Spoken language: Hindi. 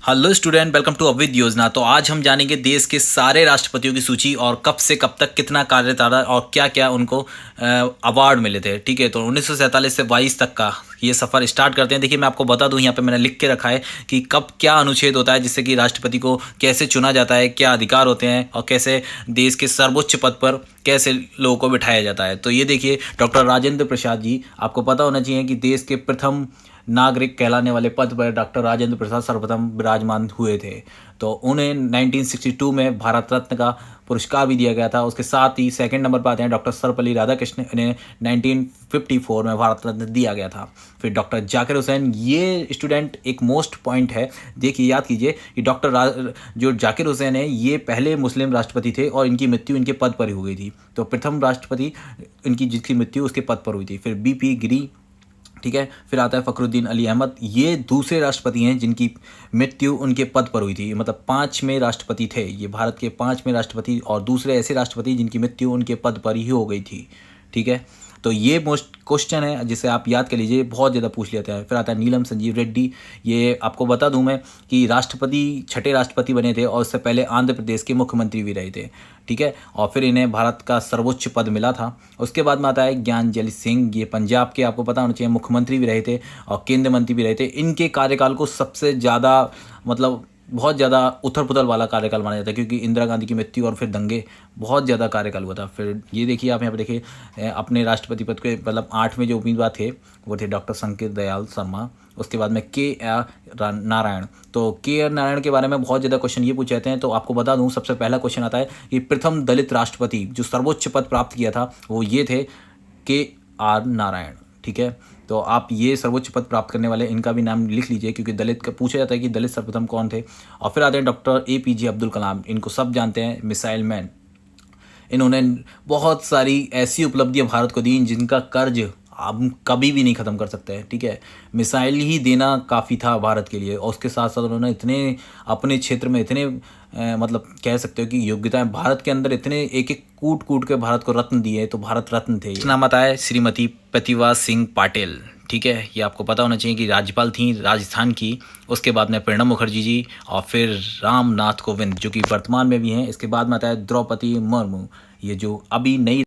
हेलो स्टूडेंट, वेलकम टू अविद योजना। तो आज हम जानेंगे देश के सारे राष्ट्रपतियों की सूची और कब से कब तक कितना कार्यकाल और क्या क्या उनको अवार्ड मिले थे। ठीक है, तो 1947 से 22 तक का ये सफ़र स्टार्ट करते हैं। देखिए, मैं आपको बता दूं, यहाँ पे मैंने लिख के रखा है कि कब क्या अनुच्छेद होता है, जिससे कि राष्ट्रपति को कैसे चुना जाता है, क्या अधिकार होते हैं और कैसे देश के सर्वोच्च पद पर कैसे लोगों को बिठाया जाता है। तो ये देखिए, डॉक्टर राजेंद्र प्रसाद जी, आपको पता होना चाहिए कि देश के प्रथम नागरिक कहलाने वाले पद पर डॉक्टर राजेंद्र प्रसाद सर्वप्रथम विराजमान हुए थे। तो उन्हें 1962 में भारत रत्न का पुरस्कार भी दिया गया था। उसके साथ ही सेकंड नंबर पर आते हैं डॉक्टर सर्वपल्ली राधाकृष्णन, इन्हें 1954 में भारत रत्न दिया गया था। फिर डॉक्टर जाकिर हुसैन, ये स्टूडेंट एक मोस्ट पॉइंट है, देखिए याद कीजिए कि जो जाकिर हुसैन है, ये पहले मुस्लिम राष्ट्रपति थे और इनकी मृत्यु इनके पद पर ही हो गई थी। तो प्रथम राष्ट्रपति इनकी जिसकी मृत्यु उसके पद पर हुई थी। फिर बीपी गिरी, ठीक है। फिर आता है फ़खरुद्दीन अली अहमद, ये दूसरे राष्ट्रपति हैं जिनकी मृत्यु उनके पद पर हुई थी। मतलब 5वें राष्ट्रपति थे ये, भारत के 5वें राष्ट्रपति और दूसरे ऐसे राष्ट्रपति जिनकी मृत्यु उनके पद पर ही हो गई थी। ठीक है, तो ये मोस्ट क्वेश्चन है जिसे आप याद कर लीजिए, बहुत ज़्यादा पूछ लेते हैं। फिर आता है नीलम संजीव रेड्डी, ये आपको बता दूं मैं कि छठे राष्ट्रपति बने थे और उससे पहले आंध्र प्रदेश के मुख्यमंत्री भी रहे थे। ठीक है, और फिर इन्हें भारत का सर्वोच्च पद मिला था। उसके बाद में आता है ज्ञानजली सिंह, ये पंजाब के, आपको पता होना चाहिए, मुख्यमंत्री भी रहे थे और केंद्रीय मंत्री भी रहे थे। इनके कार्यकाल को सबसे ज़्यादा, मतलब बहुत ज़्यादा उथल पुथल वाला कार्यकाल माना जाता है, क्योंकि इंदिरा गांधी की मृत्यु और फिर दंगे, बहुत ज़्यादा कार्यकाल हुआ था। फिर ये देखिए, आप यहाँ पे देखिए, अपने राष्ट्रपति पद के मतलब 8वें जो उम्मीदवार थे वो थे डॉक्टर शंकर दयाल शर्मा। उसके बाद में के आर नारायण। तो के आर नारायण के बारे में बहुत ज़्यादा क्वेश्चन ये पूछे जाते हैं, तो आपको बता दूं, सबसे पहला क्वेश्चन आता है कि प्रथम दलित राष्ट्रपति जो सर्वोच्च पद प्राप्त किया था वो ये थे, के आर नारायण। ठीक है, तो आप ये सर्वोच्च पद प्राप्त करने वाले इनका भी नाम लिख लीजिए, क्योंकि दलित का पूछा जाता है कि दलित सर्वप्रथम कौन थे। और फिर आते हैं डॉक्टर APJ अब्दुल कलाम, इनको सब जानते हैं, मिसाइल मैन। इन्होंने बहुत सारी ऐसी उपलब्धियां भारत को दी जिनका कर्ज हम कभी भी नहीं ख़त्म कर सकते हैं। ठीक है, मिसाइल ही देना काफ़ी था भारत के लिए, और उसके साथ साथ उन्होंने इतने अपने क्षेत्र में इतने मतलब कह सकते हो कि योग्यताएं भारत के अंदर इतने एक एक कूट कूट के भारत को रत्न दिए, तो भारत रत्न थे। नाम आता है श्रीमती प्रतिभा सिंह पाटिल। ठीक है, ये आपको पता होना चाहिए कि राज्यपाल थी राजस्थान की। उसके बाद में प्रणब मुखर्जी जी, और फिर रामनाथ कोविंद जो कि वर्तमान में भी हैं। इसके बाद में आता है द्रौपदी मुर्मू, ये जो अभी नई